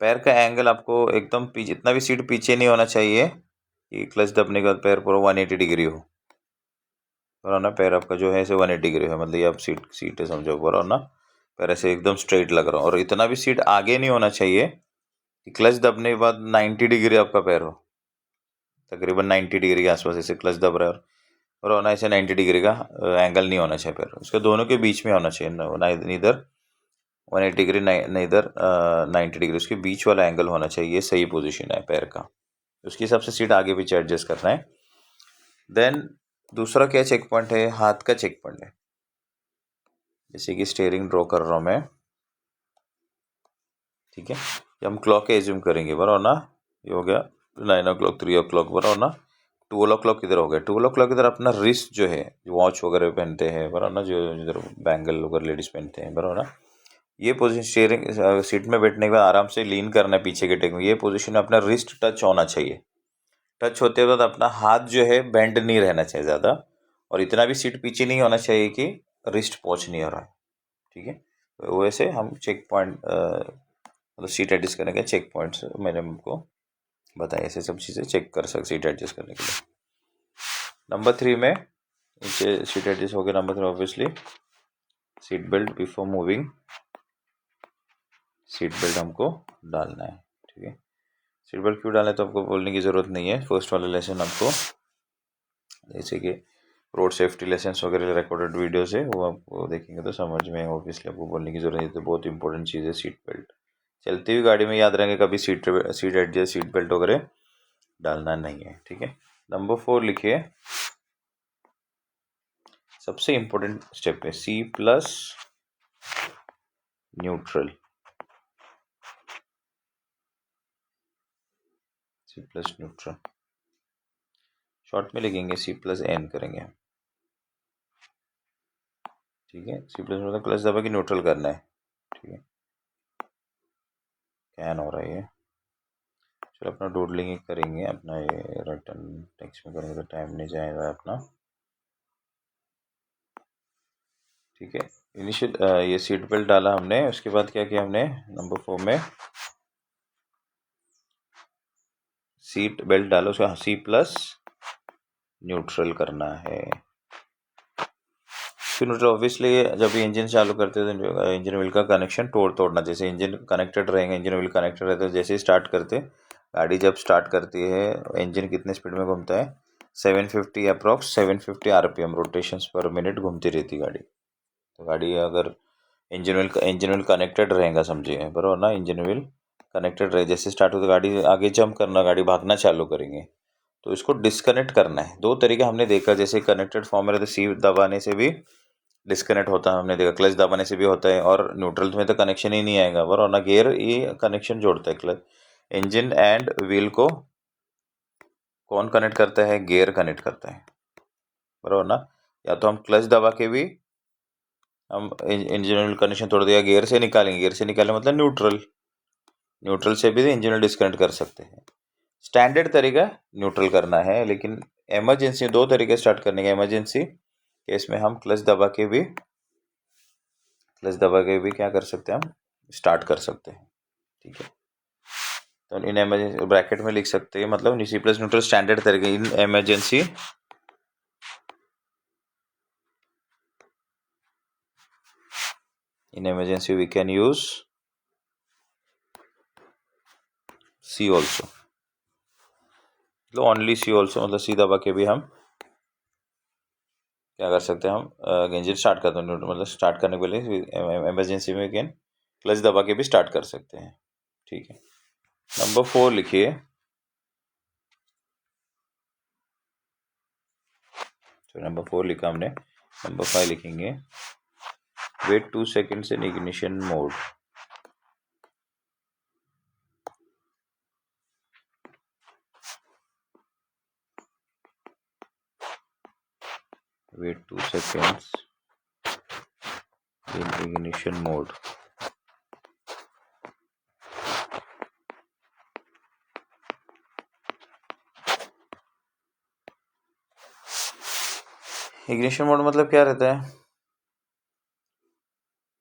पैर का एंगल आपको एकदम पीछे, इतना भी सीट पीछे नहीं होना चाहिए कि क्लच दबने के बाद पैर पूरा 180 डिग्री हो बराबर ना, पैर आपका जो है ऐसे 180 डिग्री है, मतलब ये आप सीट है समझो बराबर ना, पैर ऐसे एकदम स्ट्रेट लग रहा हो, और इतना भी सीट आगे नहीं होना चाहिए कि क्लच दबने के बाद 90 डिग्री आपका पैर हो, तकरीबन 90 डिग्री के आसपास ऐसे क्लच दब रहा है और होना, ऐसे 90 डिग्री का एंगल नहीं होना चाहिए पैर, उसके दोनों के बीच में होना चाहिए, नीदर 180 डिग्री नहीं इधर 90 डिग्री, उसके बीच वाला एंगल होना चाहिए, सही पोजीशन है पैर का, उसके हिसाब से सीट आगे पीछे एडजस्ट करना है। देन दूसरा क्या चेक पॉइंट है, हाथ का चेक पॉइंट है, जैसे कि स्टीयरिंग ड्रॉ कर रहा हूँ मैं। ठीक है, हम क्लॉक एज्यूम करेंगे बराबर ना, ये हो गया 9 o'clock 3 o'clock बराबर ना, 12 o'clock इधर हो गया, 12 o'clock इधर अपना रिस्ट जो है, वॉच वगैरह पहनते हैं बराबर ना, जो इधर बैंगल वगैरह लेडीज पहनते हैं बराबर ना, ये पोजीशन स्टीयरिंग सीट में बैठने के बाद आराम से लीन करना है पीछे के टेक में, ये पोजीशन में अपना रिस्ट टच होना चाहिए, टच होते वक्त अपना हाथ जो है बेंड नहीं रहना चाहिए ज़्यादा, और इतना भी सीट पीछे नहीं होना चाहिए कि रिस्ट पहुँच नहीं हो रहा है। ठीक है, तो वैसे हम चेक पॉइंट मतलब सीट एडजस्ट करने के चेक पॉइंट्स मैंने आपको बताइए, ऐसे सब चीज़ें चेक कर सकते सीट एडजस्ट करने के लिए। नंबर 3 में नीचे सीट एडजस्ट हो गया। Number 3 obviously seat belt before moving, seat belt हमको डालना है, ठीक है। सीट बेल्ट क्यों डालना है तो आपको बोलने की ज़रूरत नहीं है। फर्स्ट वाला लेसन आपको, जैसे कि रोड सेफ्टी लेसन्स वगैरह रिकॉर्डेड वीडियोस है, वो आपको देखेंगे तो समझ में ऑब्वियसली आपको बोलने की जरूरत है। तो बहुत इंपॉर्टेंट चीज़ है सीट बेल्ट। चलती हुई गाड़ी में याद रखेंगे कभी सीट एडजस्ट सीट बेल्ट वगैरह डालना नहीं है, ठीक है। नंबर 4 लिखिए, सबसे इंपॉर्टेंट स्टेप है C plus neutral, C plus neutral short में लिखेंगे, C प्लस N करेंगे, ठीक है। C प्लस मतलब क्लच दबा के न्यूट्रल करना है, ठीक है। कैन हो रहा है ये, चलो अपना डूडलिंग करेंगे, अपना ये रिटर्न टेक्स्ट में करेंगे तो टाइम नहीं जाएगा अपना, ठीक है। इनिशियल ये सीट बेल्ट डाला हमने, उसके बाद क्या किया हमने, नंबर 4 में सीट बेल्ट डालो, उसका C प्लस न्यूट्रल करना है। फिर न्यूट्रल ऑब्वियसली जब इंजन चालू करते हैं तो इंजन व्हील का कनेक्शन तोड़ना, जैसे इंजन कनेक्टेड रहेगा, इंजन व्हील कनेक्टेड रहता है, जैसे ही स्टार्ट करते गाड़ी जब स्टार्ट करती है इंजन कितने स्पीड में घूमता है, 750 अप्रॉक्स 750 RPM रोटेशंस पर मिनट घूमती रहती गाड़ी। तो गाड़ी अगर इंजन व्हील कनेक्टेड रहेगा, समझिए बराबर ना, इंजन व्हील कनेक्टेड रहे, जैसे स्टार्ट हो तो गाड़ी आगे जंप करना, गाड़ी भागना चालू करेंगे तो इसको डिस्कनेक्ट करना है। दो तरीके हमने देखा, जैसे कनेक्टेड फॉर्म में रहते C दबाने से भी डिस्कनेक्ट होता है, हमने देखा क्लच दबाने से भी होता है, और न्यूट्रल में तो कनेक्शन ही नहीं आएगा बराबर ना। गियर ये कनेक्शन जोड़ता है, क्लच इंजन एंड व्हील को कौन कनेक्ट करता है, गियर कनेक्ट करता है बराबर ना। या तो हम क्लच दबा के भी हम इंजन व्हील कनेक्शन तोड़ दिया, गियर से निकालेंगे, गियर से निकाले मतलब न्यूट्रल से भी इंजन व्हील डिस्कनेक्ट कर सकते हैं। स्टैंडर्ड तरीका न्यूट्रल करना है, लेकिन इमरजेंसी दो तरीके स्टार्ट करने का। इमरजेंसी केस में हम क्लच दबा के भी क्या कर सकते हैं, हम स्टार्ट कर सकते हैं, ठीक है। तो इन इमरजेंसी ब्रैकेट में लिख सकते हैं, मतलब C प्लस न्यूट्रल स्टैंडर्ड तरीके। In emergency we can use C also, मतलब ओनली C ऑल्सो, मतलब C दबा के भी हम क्या कर सकते हैं, हम इंजन स्टार्ट करते हैं, मतलब स्टार्ट करने के लिए इमरजेंसी में कैन क्लच दबा के भी स्टार्ट कर सकते हैं, ठीक है। नंबर 4 लिखिए, तो नंबर 4 लिखा हमने। नंबर 5 लिखेंगे, wait 2 seconds in ignition mode, wait 2 seconds in ignition mode। Ignition mode मतलब क्या रहता है,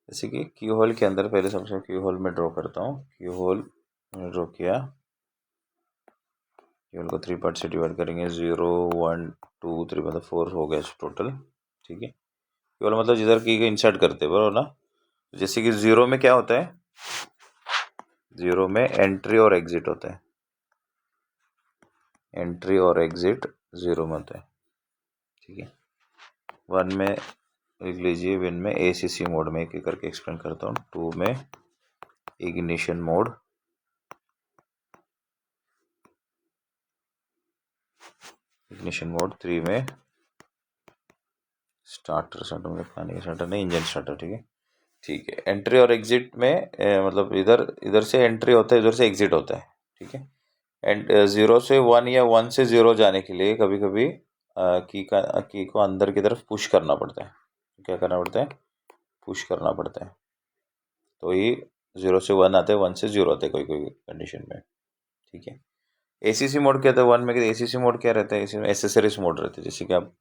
जैसे कि क्यू होल के अंदर, पहले सबसे क्यू होल में ड्रॉ करता हूँ, क्यू होल मैंने ड्रॉ किया, क्यू होल को 3 पार्ट से डिवाइड करेंगे, 0 1 2 3 मतलब 4 हो गया टोटल, ठीक है। क्यू होल मतलब जिधर की इंसर्ट करते बराबर ना। जैसे कि 0 में क्या होता है, 0 में एंट्री और एग्जिट होता है, एंट्री और एग्जिट 0 में होता है, ठीक है। 1 में लिख लीजिए, विन में ACC मोड में, एक एक करके एक्सप्लेन करता हूँ। 2 में इग्निशन मोड, इग्निशन मोड 3 में स्टार्टर नहीं इंजन स्टार्टर, ठीक है, ठीक है। एंट्री और एग्जिट में मतलब इधर से एंट्री होता है, इधर से एग्जिट होता है, ठीक है। एंड 0 से 1 या 1 से 0 जाने के लिए कभी कभी की को अंदर की तरफ पुश करना पड़ता है। क्या करना पड़ता है, पुश करना पड़ता है, तो ये 0 से 1 आते हैं, 1 से 0 आते हैं कोई कोई कंडीशन में, ठीक है। ACC मोड क्या था, 1 में ACC मोड क्या रहता है, इसमें एसेसरीज मोड रहते हैं, जैसे कि आप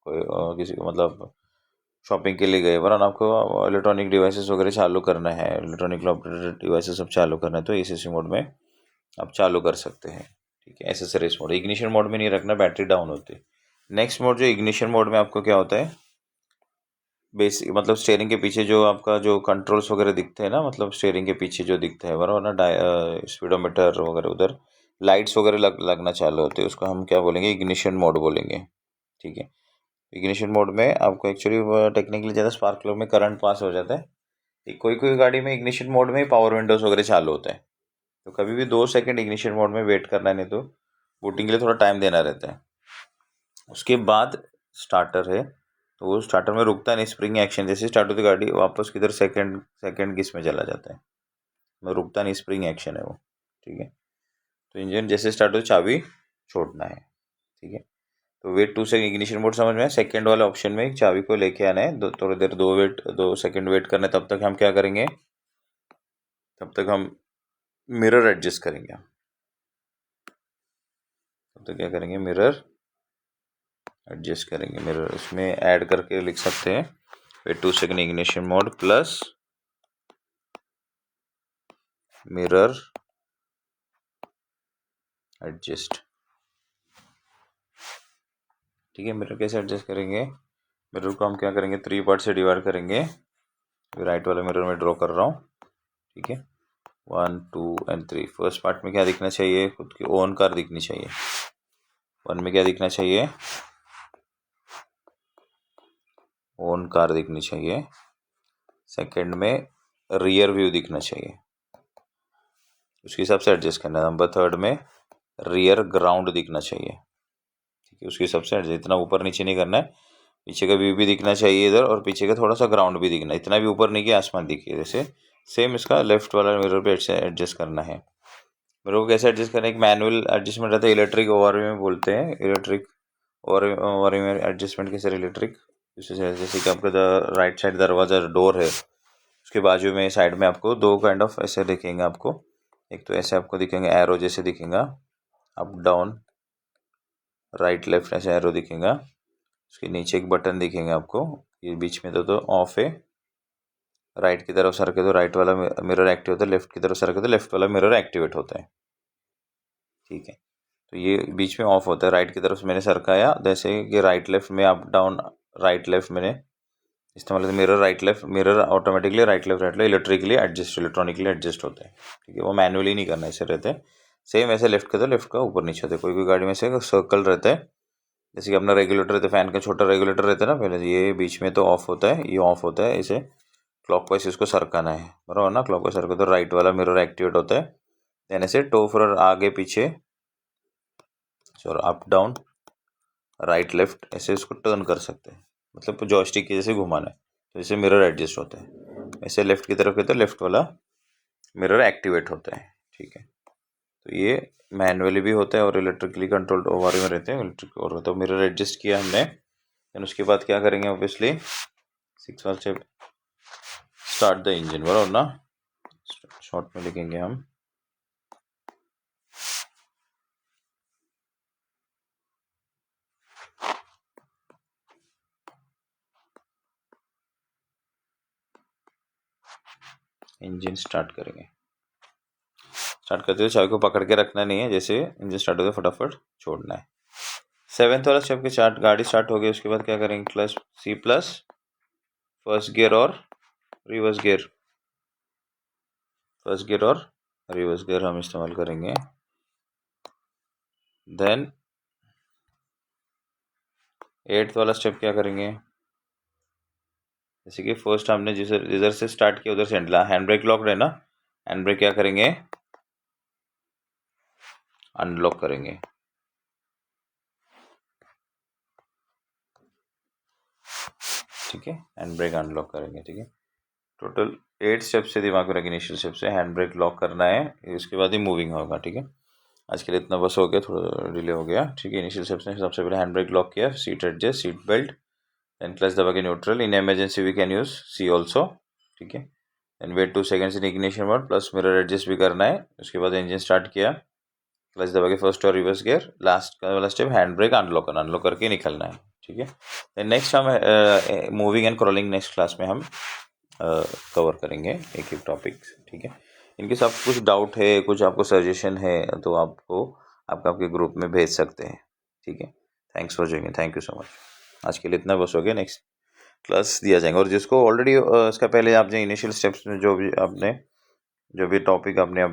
कोई किसी को मतलब शॉपिंग के लिए गए, वरना आपको इलेक्ट्रॉनिक डिवाइसेस वगैरह चालू करना है, इलेक्ट्रॉनिक ऑपरेटेड डिवाइसेस सब चालू करना है, तो ACC मोड में आप चालू कर सकते हैं, ठीक है। एसेसरीज मोड, इग्निशन मोड में नहीं रखना, बैटरी डाउन होती है। नेक्स्ट मोड जो इग्निशन मोड में आपको क्या होता है, बेसिक मतलब स्टेयरिंग के पीछे जो आपका जो कंट्रोल्स वगैरह दिखते हैं ना, मतलब स्टेयरिंग के पीछे जो दिखते हैं बराबर ना, स्पीडोमीटर वगैरह, उधर लाइट्स वगैरह लगना चालू होते हैं, उसको हम क्या बोलेंगे, इग्निशन मोड बोलेंगे। ठीक है। इग्निशन मोड में आपको एक्चुअली टेक्निकली ज़्यादा स्पार्क प्लग में करंट पास हो जाता है। कोई कोई गाड़ी में इग्निशन मोड में पावर विंडोज वगैरह चालू होता है, तो कभी भी 2 सेकंड इग्निशन मोड में वेट करना है, नहीं तो बूटिंग के लिए थोड़ा टाइम देना रहता है। उसके बाद स्टार्टर है, तो वो स्टार्टर में रुकता नहीं, स्प्रिंग एक्शन जैसे स्टार्ट होती गाड़ी वापस किधर सेकंड सेकंड किस में चला जाता है, मैं रुकता नहीं, स्प्रिंग एक्शन है वो। ठीक है। तो इंजन जैसे स्टार्ट हो चाबी छोड़ना है। ठीक है। तो वेट 2 सेकंड इग्निशन मोड समझ में, सेकंड वाले ऑप्शन में चाबी को लेके आना है, थोड़ी देर 2 सेकंड वेट करना है, तब तक हम क्या करेंगे, तब तक हम मिरर एडजस्ट करेंगे। तब तक क्या करेंगे, मिरर एडजस्ट करेंगे। मिरर इसमें ऐड करके लिख सकते हैं, wait 2 second ignition mode plus mirror adjust. ठीक है। मिरर कैसे एडजस्ट करेंगे, मिरर को हम क्या करेंगे, 3 पार्ट से डिवाइड करेंगे। राइट वाला मिरर में ड्रॉ कर रहा हूँ। ठीक है। 1 2 एंड 3। फर्स्ट पार्ट में क्या दिखना चाहिए, खुद की ओन कार दिखनी चाहिए। 1 में क्या दिखना चाहिए, ओन कार दिखनी चाहिए। सेकंड में रियर व्यू दिखना चाहिए, उसके हिसाब से एडजस्ट करना है। नंबर थर्ड में रियर ग्राउंड दिखना चाहिए। ठीक है। उसके हिसाब से एडजस्ट, इतना ऊपर नीचे नहीं करना है। पीछे का व्यू भी दिखना चाहिए इधर, और पीछे का थोड़ा सा ग्राउंड भी दिखना है, इतना भी ऊपर नहीं कि आसमान दिखे। जैसे सेम इसका लेफ्ट वाला मिरर पे एडजस्ट करना है। मिरर को कैसे एडजस्ट करना है, एक मैनुअल एडजस्टमेंट रहता है, इलेक्ट्रिक ओवरव्यू में बोलते हैं। इलेक्ट्रिक ओवरव्यू में एडजस्टमेंट कैसे, इलेक्ट्रिक जैसे कि आपका राइट साइड दरवाजा डोर है, उसके बाजू में साइड में आपको 2 काइंड ऑफ ऐसे दिखेंगे आपको। एक तो ऐसे आपको दिखेंगे एरो जैसे दिखेगा, अप डाउन राइट लेफ्ट ऐसे एरो दिखेगा। उसके नीचे एक बटन दिखेंगे आपको, ये बीच में तो ऑफ है। राइट की तरफ सरके तो राइट वाला मिरर एक्टिव होता है, लेफ्ट की तरफ सरके तो लेफ्ट वाला मिरर एक्टिवेट होता है। ठीक है। तो ये बीच में ऑफ होता है, राइट की तरफ से मैंने सरकाया, जैसे कि राइट लेफ्ट में अप डाउन राइट लेफ्ट मैंने इस्तेमाल किया, mirror right left, mirror automatically right left electrically adjust, electronically adjust होता है। ठीक है। वो मैनुअली नहीं करना, ऐसे रहते हैं। सेम ऐसे लेफ्ट का तो लेफ्ट का ऊपर नीचे होता है। कोई कोई गाड़ी में से सर्कल रहता है, जैसे कि अपना रेगुलेटर रहता है, फैन का छोटा रेगुलेटर रहता है ना, पहले ये बीच में तो ऑफ होता है, ये ऑफ होता है, इसे क्लॉकवाइज इसको सरकाना है बराबर ना। क्लॉकवाइज सरका तो राइट वाला मिरर एक्टिवेट होता है, देन ऐसे टो फॉर आगे पीछे और अप डाउन राइट लेफ्ट ऐसे इसको टर्न कर सकते हैं, मतलब जॉयस्टिक की जैसे घुमाना है, तो इसे मिरर एडजस्ट होता है। ऐसे लेफ्ट की तरफ है तो लेफ्ट वाला मिरर एक्टिवेट होता है। ठीक है। तो ये मैनुअली भी होता है और इलेक्ट्रिकली कंट्रोल्ड ओवर में रहते हैं, इलेक्ट्रिक और तो मिरर एडजस्ट किया हमने, देन उसके बाद क्या करेंगे, ऑब्वियसली 6 वाल से स्टार्ट द इंजन बराबर ना, शॉर्ट में लिखेंगे हम। इंजन स्टार्ट करेंगे, स्टार्ट करते हुए चाबी को पकड़ के रखना नहीं है, जैसे इंजन स्टार्ट होता है फटाफट छोड़ना है। 7th वाला स्टेप के स्टार्ट, गाड़ी स्टार्ट हो गई, उसके बाद क्या करेंगे, क्लच C+ फर्स्ट गियर और रिवर्स गियर, फर्स्ट गियर और रिवर्स गियर हम इस्तेमाल करेंगे। देन 8th वाला स्टेप क्या करेंगे, जैसे कि फर्स्ट हमने जिधर से स्टार्ट किया उधर से हैंड ब्रेक लॉक है ना, हैंड ब्रेक क्या करेंगे, अनलॉक करेंगे। ठीक है। हैंड ब्रेक अनलॉक करेंगे। ठीक है। टोटल 8 स्टेप से दिमाग में रखें, इनिशियल स्टेप से हैंड ब्रेक लॉक करना है, इसके बाद ही मूविंग होगा। ठीक है। आज के लिए इतना बस हो गया, थोड़ा डिले हो गया। ठीक है। इनिशियल स्टेप से सबसे पहले हैंड ब्रेक लॉक किया, seat adjust, seat belt, then clutch दबा के neutral, in emergency we can use C also. ठीक है। Then wait 2 seconds in ignition mode, plus mirror adjust भी करना है। उसके बाद इंजन स्टार्ट किया, क्लच दबा के फर्स्ट और रिवर्स गियर, लास्ट वाला स्टेप हैंड ब्रेक अनलॉक करना, अनलॉक करके निकलना है। ठीक है। देन नेक्स्ट हम moving and crawling next class में हम कवर करेंगे एक एक टॉपिक। ठीक है। इनके साथ कुछ डाउट है, कुछ आपको सजेशन है, तो आपको आप आपके ग्रुप में भेज सकते हैं। ठीक है, thanks for joining, thank you so much. आज के लिए इतना बस हो गया, नेक्स्ट क्लास दिया जाएगा। और जिसको ऑलरेडी इसका पहले आपने इनिशियल स्टेप्स में जो भी टॉपिक आपने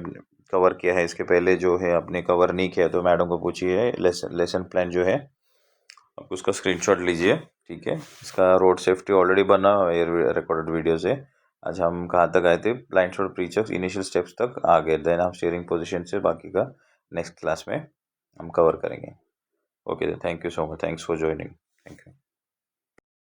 कवर किया है इसके पहले जो है आपने कवर नहीं किया, तो मैडम को पूछिए। लेसन प्लान जो है आप उसका स्क्रीनशॉट लीजिए। ठीक है, इसका रोड सेफ्टी ऑलरेडी बना है रिकॉर्डेड वीडियो से। आज हम कहाँ तक आए थे, ब्लाइंड स्पॉट प्रीचेक्स इनिशियल स्टेप्स तक आ गए, देन हम स्टीयरिंग पोजीशन से बाकी का नेक्स्ट क्लास में हम कवर करेंगे। Okay, thank you so much, thanks for joining, thank you.